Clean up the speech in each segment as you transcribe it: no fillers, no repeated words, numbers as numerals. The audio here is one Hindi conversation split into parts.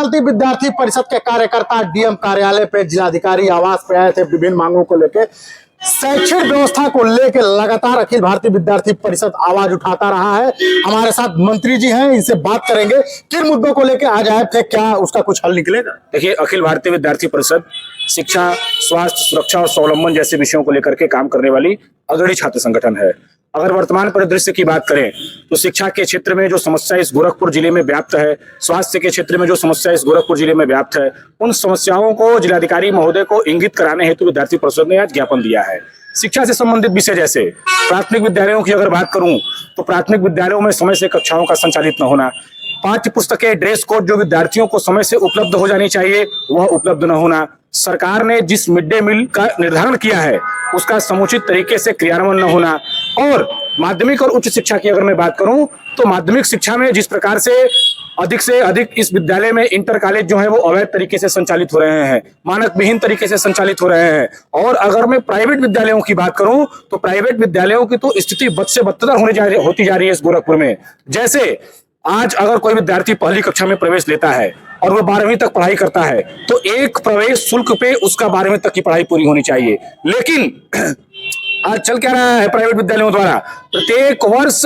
भारती विद्यार्थी परिषद के कार्यकर्ता डीएम कार्यालय पे, जिलाधिकारी आवास पे आए थे विभिन्न मांगों को लेकर। शैक्षणिक व्यवस्था को लेकर लगातार अखिल भारतीय विद्यार्थी परिषद आवाज उठाता रहा है। हमारे साथ मंत्री जी हैं, इनसे बात करेंगे किन मुद्दों को लेकर आज आए थे, क्या उसका कुछ हल निकलेगा। देखिए, अखिल भारतीय विद्यार्थी परिषद शिक्षा, स्वास्थ्य, सुरक्षा और स्वावलंबन जैसे विषयों को लेकर के काम करने वाली अग्रणी छात्र संगठन है। अगर वर्तमान परिदृश्य की बात करें तो शिक्षा के क्षेत्र में जो समस्या इस गोरखपुर जिले में व्याप्त है, स्वास्थ्य के क्षेत्र में जो समस्या इस गोरखपुर जिले में व्याप्त है, उन समस्याओं को जिलाधिकारी महोदय को इंगित कराने हेतु विद्यार्थी परिषद ने आज ज्ञापन दिया है। शिक्षा से संबंधित विषय जैसे प्राथमिक विद्यालयों की अगर बात करूं तो प्राथमिक विद्यालयों में समय से कक्षाओं का संचालित न होना, पाठ्य पुस्तकें, ड्रेस कोड जो विद्यार्थियों को समय से उपलब्ध हो जानी चाहिए वह उपलब्ध न होना, सरकार ने जिस मिड डे मील का निर्धारण किया है उसका समुचित तरीके से क्रियान्वयन न होना, और माध्यमिक और उच्च शिक्षा की अगर मैं बात करूं तो माध्यमिक शिक्षा में जिस प्रकार से अधिक इस विद्यालय में इंटर कॉलेज जो है वो अवैध तरीके से संचालित हो रहे हैं, मानक विहीन तरीके से संचालित हो रहे हैं। और अगर मैं प्राइवेट विद्यालयों की बात करूं तो प्राइवेट विद्यालयों की तो स्थिति बद से बदतर होती जा रही है इस गोरखपुर में। जैसे आज अगर कोई विद्यार्थी पहली कक्षा में प्रवेश लेता है और वो 12वीं तक पढ़ाई करता है तो एक प्रवेश शुल्क पे उसका 12वीं तक की पढ़ाई पूरी होनी चाहिए। लेकिन आज चल क्या रहा है, प्राइवेट विद्यालयों द्वारा प्रत्येक वर्ष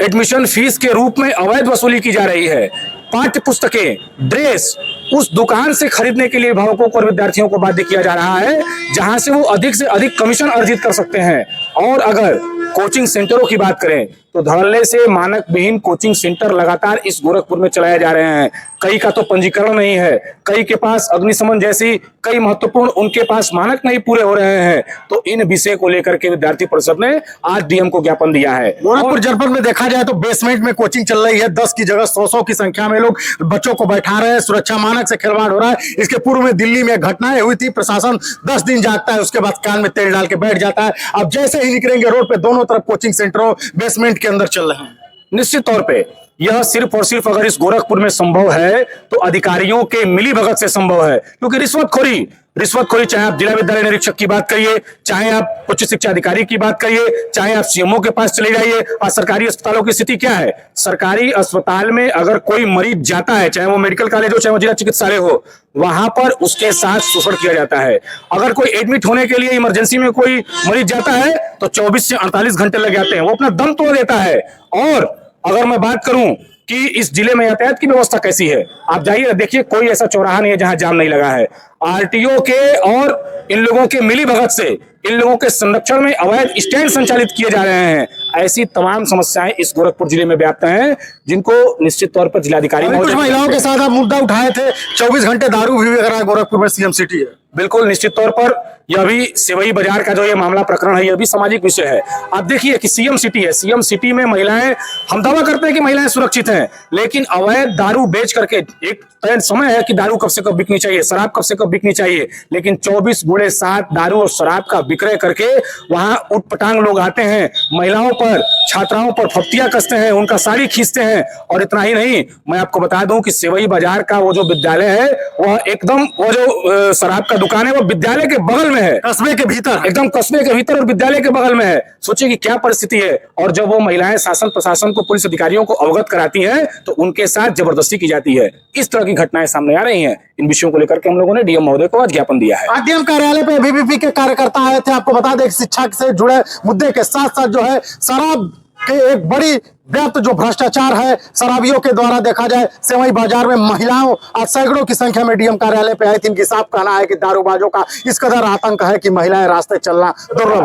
एडमिशन फीस के रूप में अवैध वसूली की जा रही है। पाठ्य पुस्तकें, ड्रेस उस दुकान से खरीदने के लिए अभिभावकों को और विद्यार्थियों को बाध्य किया जा रहा है जहां से वो अधिक से अधिक कमीशन अर्जित कर सकते हैं। और अगर कोचिंग सेंटरों की बात करें तो धड़ल्ले से मानक विहीन कोचिंग सेंटर लगातार इस गोरखपुर में चलाए जा रहे हैं। कई का तो पंजीकरण नहीं है, कई के पास अग्निशमन जैसी कई महत्वपूर्ण उनके पास मानक नहीं पूरे हो रहे हैं। तो इन विषय को लेकर के विद्यार्थी परिषद ने आज डीएम को ज्ञापन दिया है। गोरखपुर जनपद में देखा जाए तो बेसमेंट में कोचिंग चल रही है, 10 की जगह 100 की संख्या में लोग बच्चों को बैठा रहे हैं, सुरक्षा मानक से खिलवाड़ हो रहा है। इसके पूर्व में दिल्ली में घटनाएं हुई थी, प्रशासन 10 दिन जागता है, उसके बाद कान में तेल डाल के बैठ जाता है। अब जैसे ही निकलेंगे रोड पे दोनों तरफ कोचिंग सेंटरों बेसमेंट के अंदर चल रहे हैं। निश्चित तौर पे यह सिर्फ और सिर्फ अगर इस गोरखपुर में संभव है तो अधिकारियों के मिलीभगत से संभव है, क्योंकि रिश्वतखोरी चाहे आप जिला विद्यालय निरीक्षक की बात करिए, चाहे आप उच्च शिक्षा अधिकारी की बात करिए, चाहे आप सीएमओ के पास चले जाइए। और सरकारी अस्पतालों की स्थिति क्या है, सरकारी अस्पताल में अगर कोई मरीज जाता है, चाहे वो मेडिकल कॉलेज हो चाहे वो जिला चिकित्सालय हो, वहां पर उसके साथ शोषण किया जाता है। अगर कोई एडमिट होने के लिए इमरजेंसी में कोई मरीज जाता है तो 24 से 48 घंटे लग जाते हैं, वो अपना दम तोड़ देता है। और अगर मैं बात करूं कि इस जिले में यातायात की व्यवस्था कैसी है, आप जाइए देखिए, कोई ऐसा चौराहा नहीं है जहां जाम नहीं लगा है। आरटीओ के और इन लोगों के मिलीभगत से इन लोगों के संरक्षण में अवैध स्टैंड संचालित किए जा रहे हैं। ऐसी तमाम समस्याएं इस गोरखपुर जिले में व्याप्त हैं जिनको निश्चित तौर पर जिलाधिकारी कुछ महिलाओं के साथ आप मुद्दा उठाए थे, 24 घंटे दारू भी बिक रहा है गोरखपुर में, सीएम सिटी है। बिल्कुल, निश्चित तौर पर यह भी सेवई बाजार का जो ये मामला प्रकरण है यह भी सामाजिक विषय है। आप देखिए कि सीएम सिटी है, सीएम सिटी में महिलाएं, हम दावा करते हैं कि महिलाएं सुरक्षित हैं, लेकिन अवैध दारू बेच करके, एक तय समय है कि दारू कब से कब बिकनी चाहिए, शराब कब से कब बिकनी चाहिए, लेकिन 24/7 दारू और शराब का विक्रय करके वहां उटपटांग लोग आते हैं, महिलाओं पर, छात्राओं पर फप्तियां कसते हैं, उनका साड़ी खींचते हैं। और इतना ही नहीं, मैं आपको बता दूं कि सेवई बाजार का वो जो विद्यालय है वह एकदम, वो जो शराब का दुकान है वो विद्यालय के बगल में है, कस्बे के भीतर, एकदम कस्बे के भीतर और विद्यालय के बगल में है। सोचिए कि क्या परिस्थिति है। और जब वो महिलाएं शासन प्रशासन को, पुलिस अधिकारियों को अवगत कराती हैं तो उनके साथ जबरदस्ती की जाती है। इस तरह की घटनाएं सामने आ रही हैं। इन विषयों को लेकर के हम लोगों ने डीएम महोदय को आज ज्ञापन दिया है। डीएम कार्यालय पे एबीवीपी के कार्यकर्ता आए थे। आपको बता दें शिक्षा से जुड़े मुद्दे के साथ साथ जो है शराब के एक बड़ी व्याप्त जो भ्रष्टाचार है शराबियों के द्वारा देखा जाए, सेवई बाजार में महिलाओं आज सैकड़ों की संख्या में डीएम कार्यालय पे आई थी। इनकी साफ कहना है कि दारूबाजों का इस कदर आतंक है कि महिलाएं रास्ते चलना दुर्लभ